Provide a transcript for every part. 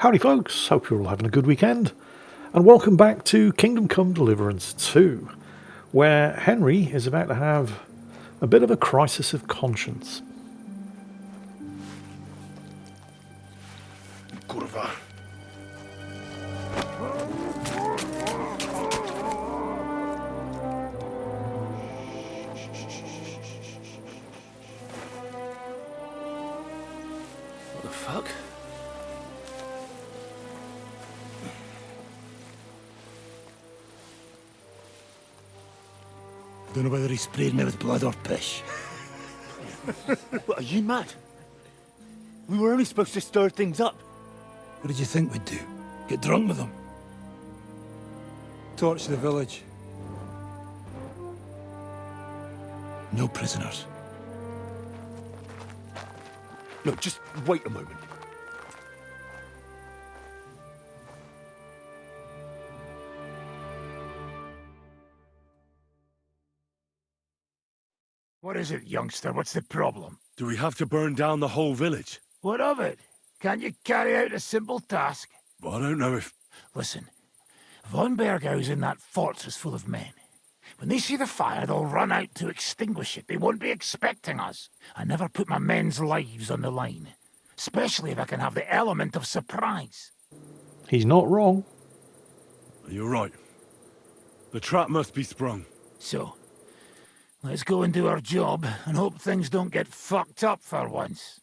Howdy folks, hope you're all having a good weekend, and welcome back to Kingdom Come Deliverance 2, where Henry is about to have a bit of a crisis of conscience. Kurwa. What the fuck? Don't know whether he sprayed me with blood or piss. What, are you mad? We were only supposed to stir things up. What did you think we'd do? Get drunk with them? Torch the village. No prisoners. Look, just wait a moment. What is it, youngster? What's the problem? Do we have to burn down the whole village? What of it? Can't you carry out a simple task? Well, I don't know if... Listen, Von Bergow's in that fortress full of men. When they see the fire, they'll run out to extinguish it. They won't be expecting us. I never put my men's lives on the line, especially if I can have the element of surprise. He's not wrong. You're right. The trap must be sprung. So, let's go and do our job and hope things don't get fucked up for once.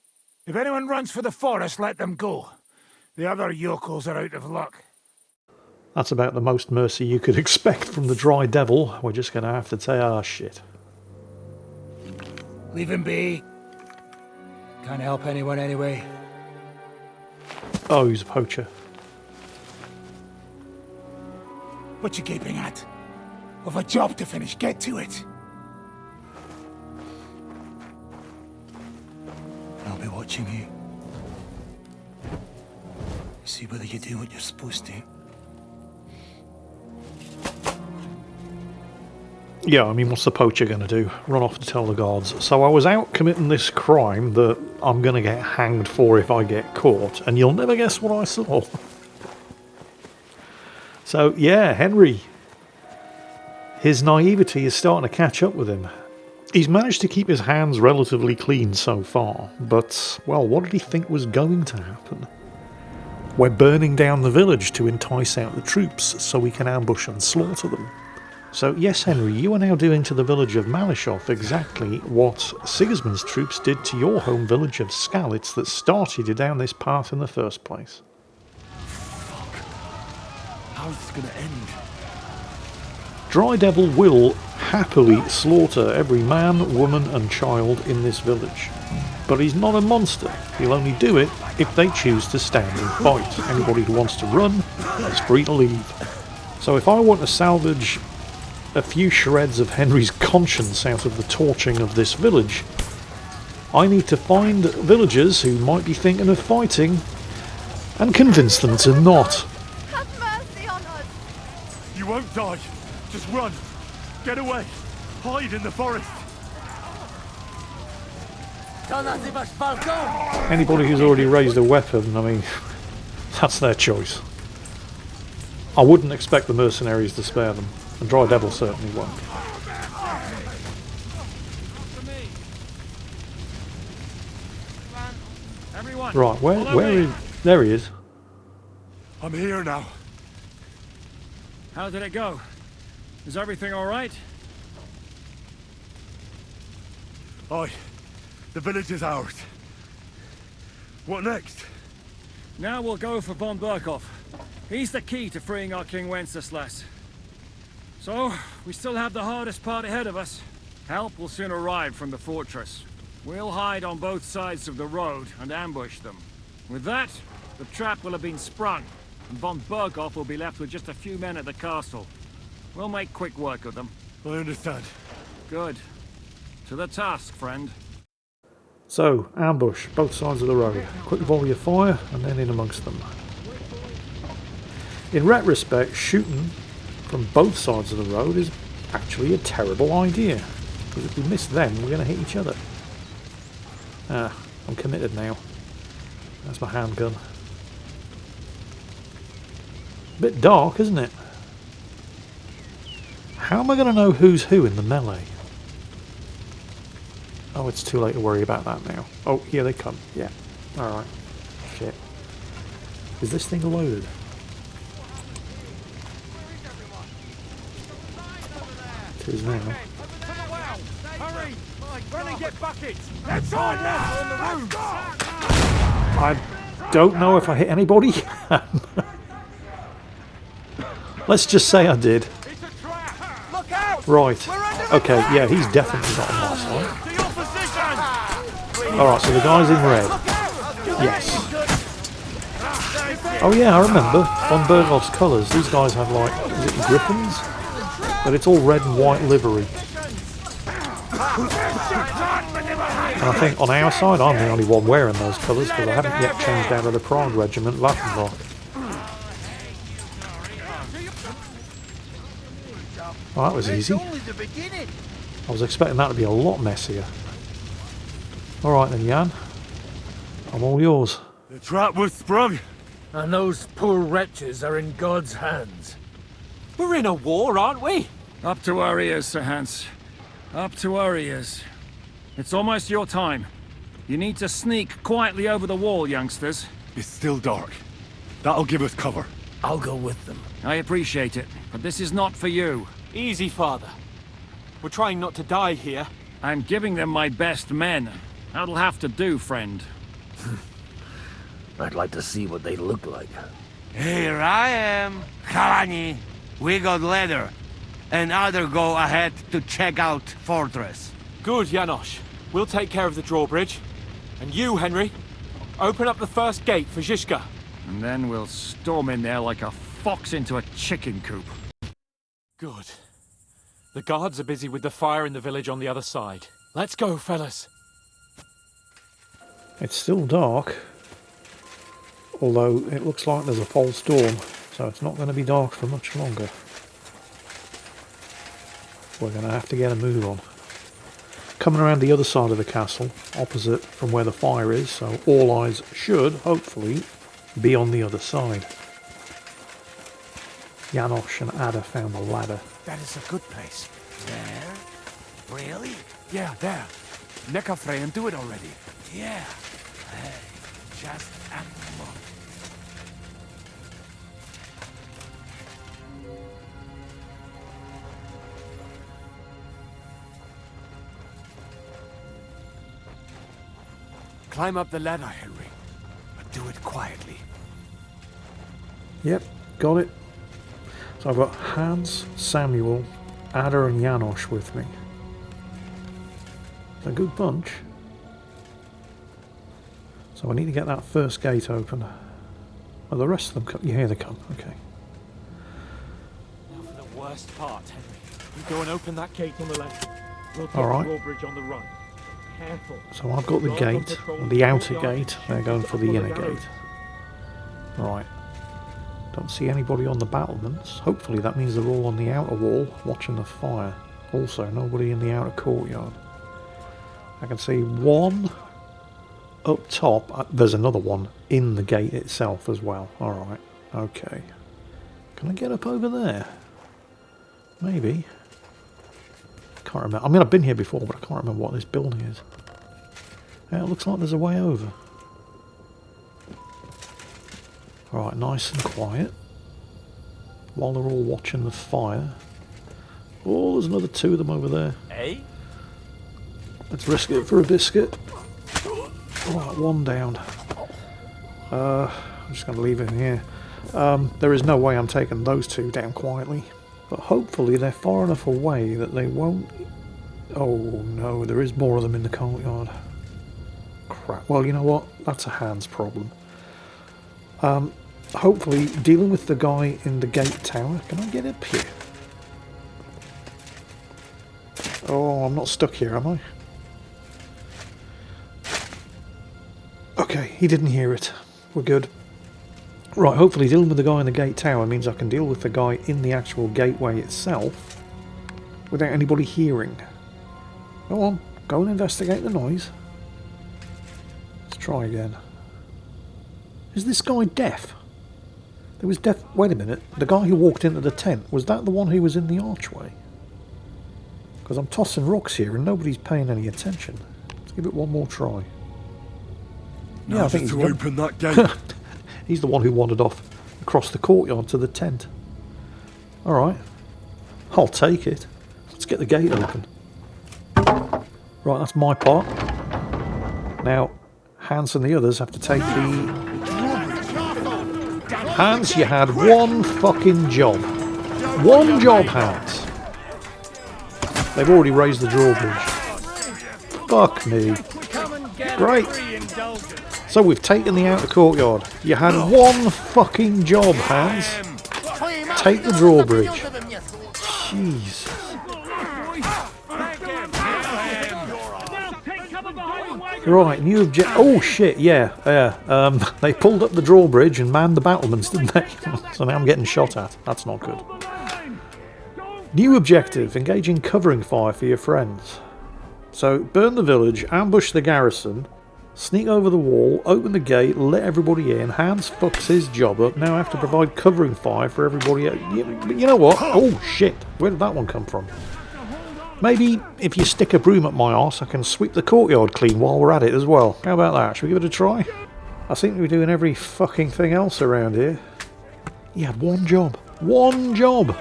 If anyone runs for the forest, let them go. The other yokels are out of luck. That's about the most mercy you could expect from the dry devil. We're just going to have to say, ah, shit. Leave him be. Can't help anyone anyway. Oh, he's a poacher. What you gaping at? We've a job to finish. Get to it. I'll be watching you. See whether you do what you're supposed to. Yeah, I mean, what's the poacher going to do? Run off to tell the gods. So I was out committing this crime that I'm going to get hanged for if I get caught, and you'll never guess what I saw. So, yeah, Henry. His naivety is starting to catch up with him. He's managed to keep his hands relatively clean so far, but, well, what did he think was going to happen? We're burning down the village to entice out the troops so we can ambush and slaughter them. So, yes, Henry, you are now doing to the village of Malishov exactly what Sigismund's troops did to your home village of Skalitz that started you down this path in the first place. How's this gonna end? Dry Devil will happily slaughter every man, woman and child in this village. But he's not a monster. He'll only do it if they choose to stand and fight. Anybody who wants to run is free to leave. So if I want to salvage a few shreds of Henry's conscience out of the torching of this village, I need to find villagers who might be thinking of fighting and convince them to not. Have mercy on us! You won't die. Just run. Get away. Hide in the forest. Anybody who's already raised a weapon, I mean, that's their choice. I wouldn't expect the mercenaries to spare them, and Dry Devil certainly won't. Right, where is... There he is. I'm here now. How did it go? Is everything all right? Aye. The village is ours. What next? Now we'll go for von Bergow. He's the key to freeing our King Wenceslas. So, we still have the hardest part ahead of us. Help will soon arrive from the fortress. We'll hide on both sides of the road and ambush them. With that, the trap will have been sprung, and von Bergow will be left with just a few men at the castle. We'll make quick work of them. I understand. Good. To the task, friend. So, ambush, both sides of the road. Quick volley of fire, and then in amongst them. In retrospect, shooting from both sides of the road is actually a terrible idea. Because if we miss them, we're going to hit each other. I'm committed now. That's my handgun. bit dark, isn't it? How am I going to know who's who in the melee? Oh, it's too late to worry about that now. Oh, here they come. Yeah. Alright. Shit. Is this thing loaded? It is now. Hurry! Run and get buckets! That's on now! On the roof! I don't know if I hit anybody. Let's just say I did. It's a trap! Look out! Right. Okay, yeah, he's definitely not on my side. To your position! Alright, so the guy's in red. Yes. Oh yeah, I remember. On Bergow's colours, these guys have like, is it griffins? But it's all red and white livery. And I think on our side, I'm the only one wearing those colours because I haven't yet changed out of the Prague Regiment Laffenbach. Oh, that was easy. I was expecting that to be a lot messier. Alright then, Jan. I'm all yours. The trap was sprung. And those poor wretches are in God's hands. We're in a war, aren't we? Up to our ears, Sir Hans. Up to our ears. It's almost your time. You need to sneak quietly over the wall, youngsters. It's still dark. That'll give us cover. I'll go with them. I appreciate it, but this is not for you. Easy, Father. We're trying not to die here. I'm giving them my best men. That'll have to do, friend. I'd like to see what they look like. Here I am, Kalani. We got leather. And other go ahead to check out fortress. Good, Janosch. We'll take care of the drawbridge. And you, Henry, open up the first gate for Zizka. And then we'll storm in there like a fox into a chicken coop. Good. The guards are busy with the fire in the village on the other side. Let's go, fellas. It's still dark. Although it looks like there's a false storm, so it's not going to be dark for much longer. We're going to have to get a move on. Coming around the other side of the castle, opposite from where the fire is, so all eyes should, hopefully, be on the other side. Janosch and Ada found the ladder. That is a good place. There? Really? Yeah, there. Neckarfrey and do it already. Yeah. Hey, just a look. Climb up the ladder, Henry. But do it quietly. Yep, got it. So I've got Hans, Samuel, Ada and Janosch with me. A good bunch. So I need to get that first gate open. Well, the rest of them come. Yeah, here they come. Okay. Now for the worst part, Henry. You go and open that gate on the left. We'll take All right. the drawbridge on the right. Careful. So I've got the gate, the outer gate. They're going for the inner gate. Right. Don't see anybody on the battlements. Hopefully that means they're all on the outer wall watching the fire. Also, nobody in the outer courtyard. I can see one up top. There's another one in the gate itself as well. Alright, okay. Can I get up over there? Maybe. Can't remember. I mean, I've been here before, but I can't remember what this building is. Yeah, it looks like there's a way over. Alright, nice and quiet. While they're all watching the fire. Oh, there's another two of them over there. Hey? Let's risk it for a biscuit. Alright, one down. I'm just going to leave it here. There is no way I'm taking those two down quietly. But hopefully they're far enough away that they won't... Oh no, there is more of them in the courtyard. Crap. Well, you know what? That's a Hans problem. Hopefully, dealing with the guy in the gate tower. Can I get up here? Oh, I'm not stuck here, am I? Okay, he didn't hear it. We're good. Right, hopefully dealing with the guy in the gate tower means I can deal with the guy in the actual gateway itself without anybody hearing. Go on, go and investigate the noise. Let's try again. Is this guy deaf? There was wait a minute. The guy who walked into the tent, was that the one who was in the archway? Because I'm tossing rocks here and nobody's paying any attention. Let's give it one more try. Yeah, I think he's open that gate. He's the one who wandered off across the courtyard to the tent. Alright. I'll take it. Let's get the gate open. Right, that's my part. Now, Hans and the others have to take the... Hans, you had one fucking job. One job, Hans. They've already raised the drawbridge. Fuck me. Great. So we've taken the outer courtyard. You had one fucking job, Hans. Take the drawbridge. Jeez. Right, new object. Oh shit, yeah. They pulled up the drawbridge and manned the battlements, didn't they? So now I'm getting shot at. That's not good. New objective, engaging covering fire for your friends. So, burn the village, ambush the garrison, sneak over the wall, open the gate, let everybody in. Hans fucks his job up. Now I have to provide covering fire for everybody else. But you know what? Oh shit, where did that one come from? Maybe if you stick a broom up my arse, I can sweep the courtyard clean while we're at it as well. How about that? Should we give it a try? I seem to be doing every fucking thing else around here. You had one job. One job!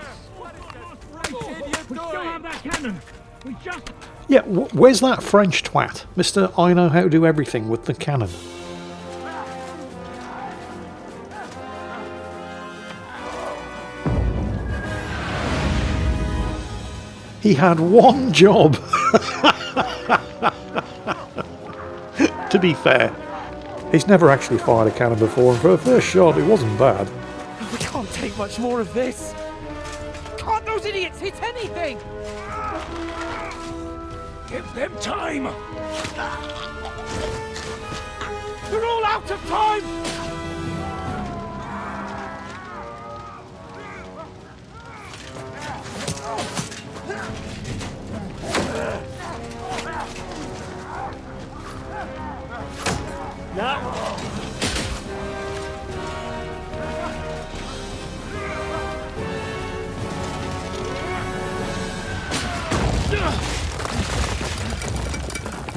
We still have that cannon. We just... Yeah, where's that French twat? Mr. I know how to do everything with the cannon. He had one job. To be fair, he's never actually fired a cannon before, and for a first shot it wasn't bad. We can't take much more of this. Can't those idiots hit anything? Give them time! They're all out of time!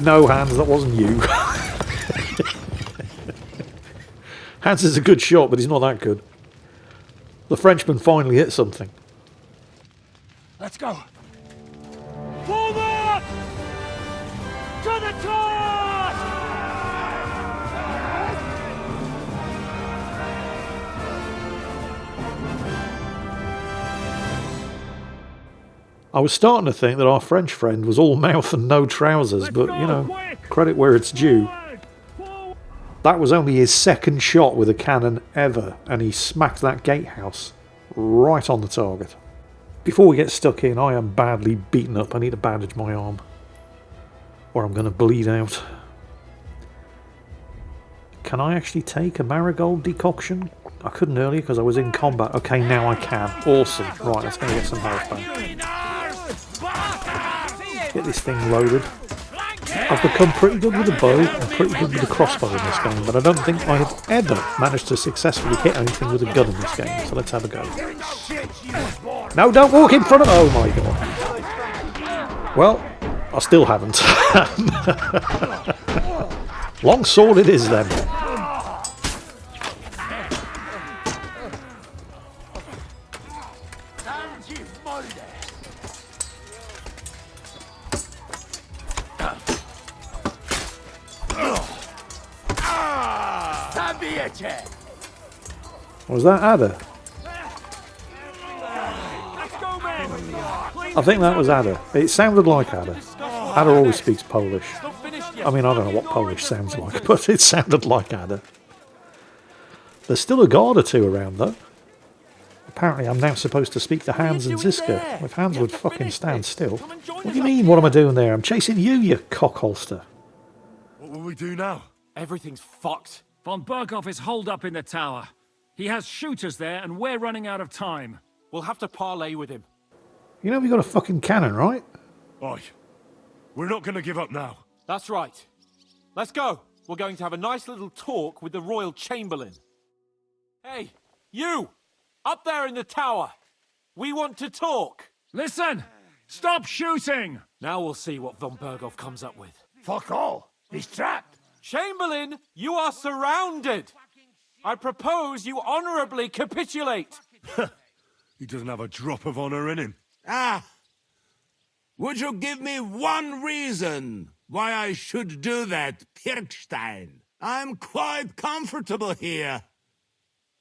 No, Hans, that wasn't you. Hans is a good shot, but he's not that good. The Frenchman finally hit something. Let's go. Forward! To the task! I was starting to think that our French friend was all mouth and no trousers, but, you know, credit where it's due. That was only his second shot with a cannon ever, and he smacked that gatehouse right on the target. Before we get stuck in, I am badly beaten up. I need to bandage my arm, or I'm going to bleed out. Can I actually take a marigold decoction? I couldn't earlier because I was in combat. Okay, now I can. Awesome. Right, let's go get some health back. Get this thing loaded. I've become pretty good with the bow and pretty good with the crossbow in this game, but I don't think I have ever managed to successfully hit anything with a gun in this game, so let's have a go. No, don't walk in front of... Oh my god. Well, I still haven't. Long sword it is then. Was that Ada? I think that was Ada. It sounded like Ada. Ada always speaks Polish. I mean, I don't know what Polish sounds like, but it sounded like Ada. There's still a guard or two around, though. Apparently, I'm now supposed to speak to Hans and Ziska. If Hans would fucking stand still. What do you mean, what am I doing there? I'm chasing you, you cockholster. What will we do now? Everything's fucked. Von Bergow is holed up in the tower. He has shooters there, and we're running out of time. We'll have to parley with him. You know we got a fucking cannon, right? Aye. We're not going to give up now. That's right. Let's go. We're going to have a nice little talk with the Royal Chamberlain. Hey, You! Up there in the tower! We want to talk! Listen! Stop shooting! Now we'll see what von Bergow comes up with. Fuck all. He's trapped. Chamberlain, you are surrounded! I propose you honorably capitulate! He doesn't have a drop of honor in him. Ah! Would you give me one reason why I should do that, Pirkstein? I'm quite comfortable here.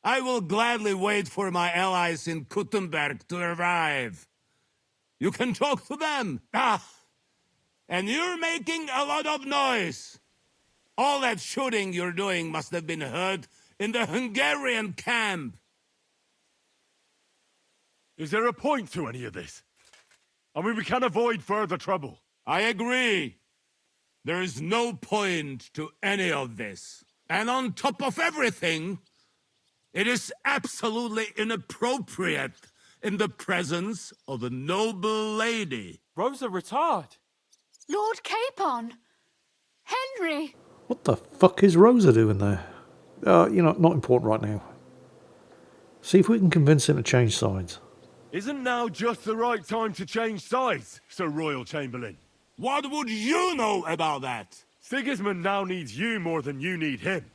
I will gladly wait for my allies in Kuttenberg to arrive. You can talk to them. Ah! And you're making a lot of noise. All that shooting you're doing must have been heard in the Hungarian camp. Is there a point to any of this? I mean, we can avoid further trouble. I agree. There is no point to any of this. And on top of everything, it is absolutely inappropriate in the presence of a noble lady. Rosa Retard! Lord Capon! Henry! What the fuck is Rosa doing there? Not important right now. See if we can convince him to change sides. Isn't now just the right time to change sides, Sir Royal Chamberlain? What would you know about that? Sigismund now needs you more than you need him.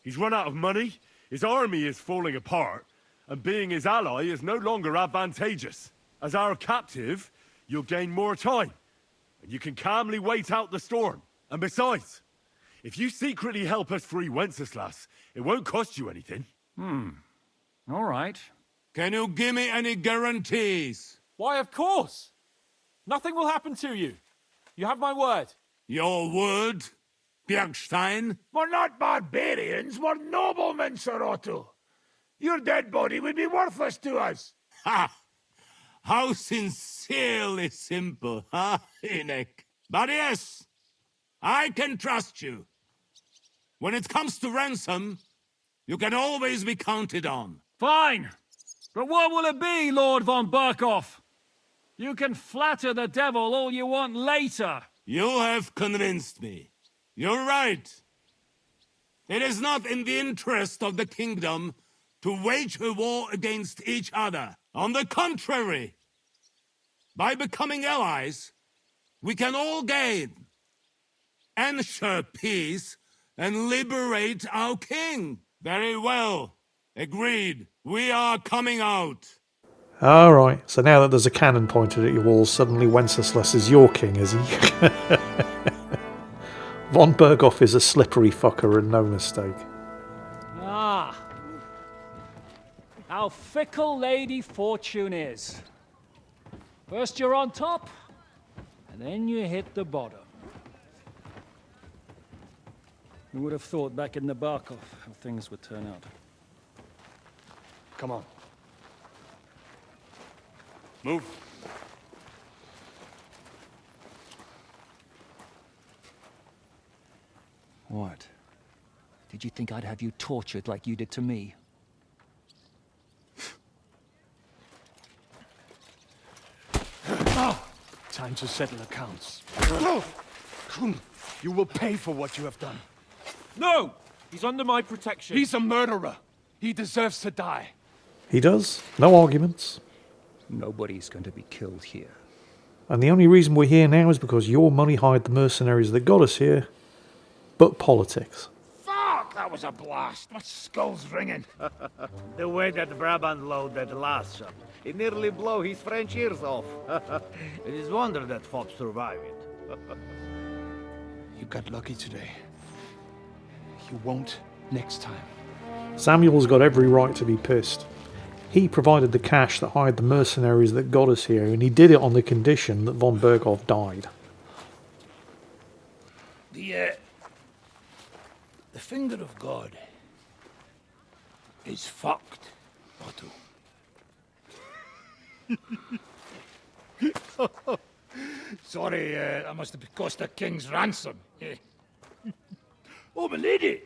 He's run out of money, his army is falling apart, and being his ally is no longer advantageous. As our captive, you'll gain more time, and you can calmly wait out the storm. And besides, if you secretly help us free Wenceslas, it won't cost you anything. All right. Can you give me any guarantees? Why, of course! Nothing will happen to you. You have my word. Your word, Bjergstein? We're not barbarians, we're noblemen, Sir Otto. Your dead body would be worthless to us. Ha! How sincerely simple, huh, Enoch? But yes, I can trust you. When it comes to ransom, you can always be counted on. Fine. But what will it be, Lord von Bergow? You can flatter the devil all you want later. You have convinced me. You're right. It is not in the interest of the kingdom to wage a war against each other. On the contrary, by becoming allies, we can all gain, ensure peace, and liberate our king. Very well. Agreed. We are coming out. Alright, so now that there's a cannon pointed at your walls, suddenly Wenceslas is your king, is he? Von Bergow is a slippery fucker and no mistake. Ah. How fickle Lady Fortune is. First you're on top, and then you hit the bottom. Who would have thought back in the Bergow how things would turn out? Come on. Move. What? Did you think I'd have you tortured like you did to me? Time to settle accounts. You will pay for what you have done. No! He's under my protection. He's a murderer. He deserves to die. He does. No arguments. Nobody's going to be killed here. And the only reason we're here now is because your money hired the mercenaries that got us here. But politics. Fuck, that was a blast. My skull's ringing. The way that Brabant loaded that last shot, it nearly blew his French ears off. It is wonder that Fopp survived it. You got lucky today. You won't next time. Samuel's got every right to be pissed. He provided the cash that hired the mercenaries that got us here, and he did it on the condition that von Bergow died. The finger of God is fucked, Otto. Sorry, that must have cost a king's ransom. Oh, my lady!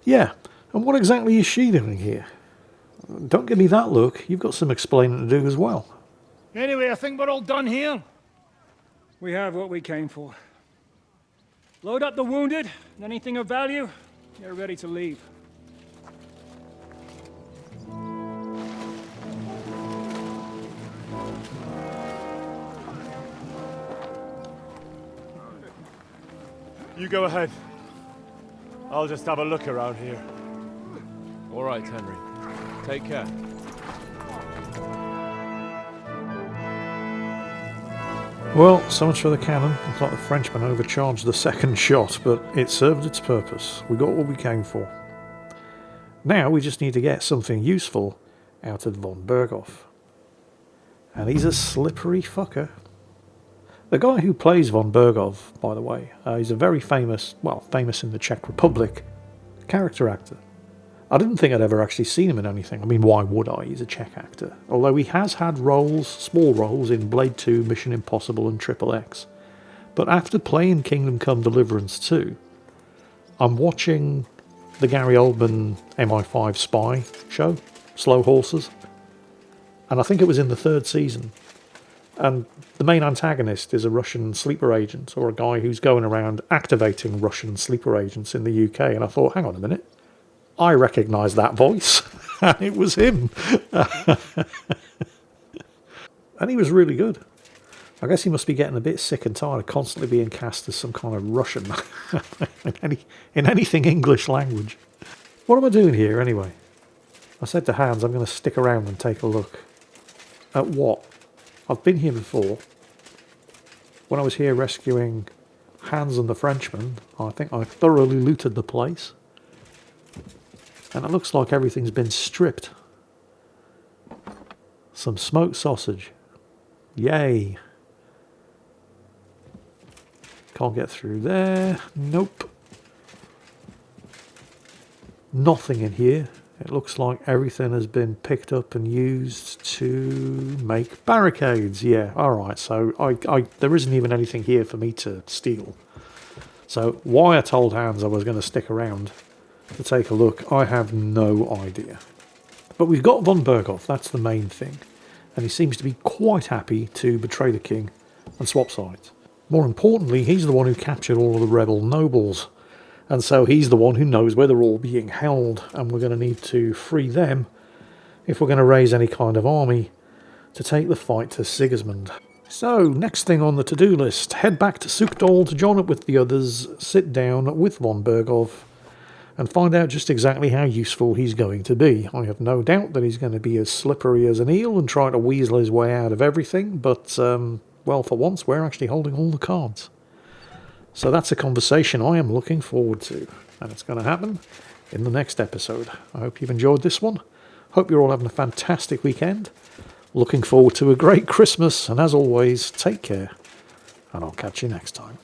Yeah, and what exactly is she doing here? Don't give me that look. You've got some explaining to do as well. Anyway, I think we're all done here. We have what we came for. Load up the wounded, and anything of value, you're ready to leave. You go ahead. I'll just have a look around here. All right, Henry. Take care. Well, so much for the cannon. Looks like the Frenchman overcharged the second shot, but it served its purpose. We got what we came for. Now we just need to get something useful out of von Bergow. And he's a slippery fucker. The guy who plays von Bergow, by the way, he's a very famous, well, famous in the Czech Republic, character actor. I didn't think I'd ever actually seen him in anything. I mean, why would I? He's a Czech actor. Although he has had roles, small roles, in Blade 2, Mission Impossible and Triple X. But after playing Kingdom Come Deliverance 2, I'm watching the Gary Oldman MI5 spy show, Slow Horses. And I think it was in the 3rd season. And the main antagonist is a Russian sleeper agent, or a guy who's going around activating Russian sleeper agents in the UK. And I thought, hang on a minute. I recognise that voice, and it was him. And he was really good. I guess he must be getting a bit sick and tired of constantly being cast as some kind of Russian in anything English language. What am I doing here anyway? I said to Hans I'm going to stick around and take a look. At what? I've been here before. When I was here rescuing Hans and the Frenchman, I think I thoroughly looted the place. And it looks like everything's been stripped. Some smoked sausage. Yay. Can't get through there. Nope. Nothing in here. It looks like everything has been picked up and used to make barricades. Yeah, alright. So there isn't even anything here for me to steal. So why I told Hans I was going to stick around to take a look, I have no idea. But we've got von Bergow, that's the main thing. And he seems to be quite happy to betray the king and swap sides. More importantly, he's the one who captured all of the rebel nobles. And so he's the one who knows where they're all being held. And we're going to need to free them if we're going to raise any kind of army to take the fight to Sigismund. So, next thing on the to-do list, head back to Sukdal to join up with the others, sit down with von Bergow, and find out just exactly how useful he's going to be. I have no doubt that he's going to be as slippery as an eel and try to weasel his way out of everything, but, well, for once, we're actually holding all the cards. So that's a conversation I am looking forward to, and it's going to happen in the next episode. I hope you've enjoyed this one. Hope you're all having a fantastic weekend. Looking forward to a great Christmas, and as always, take care, and I'll catch you next time.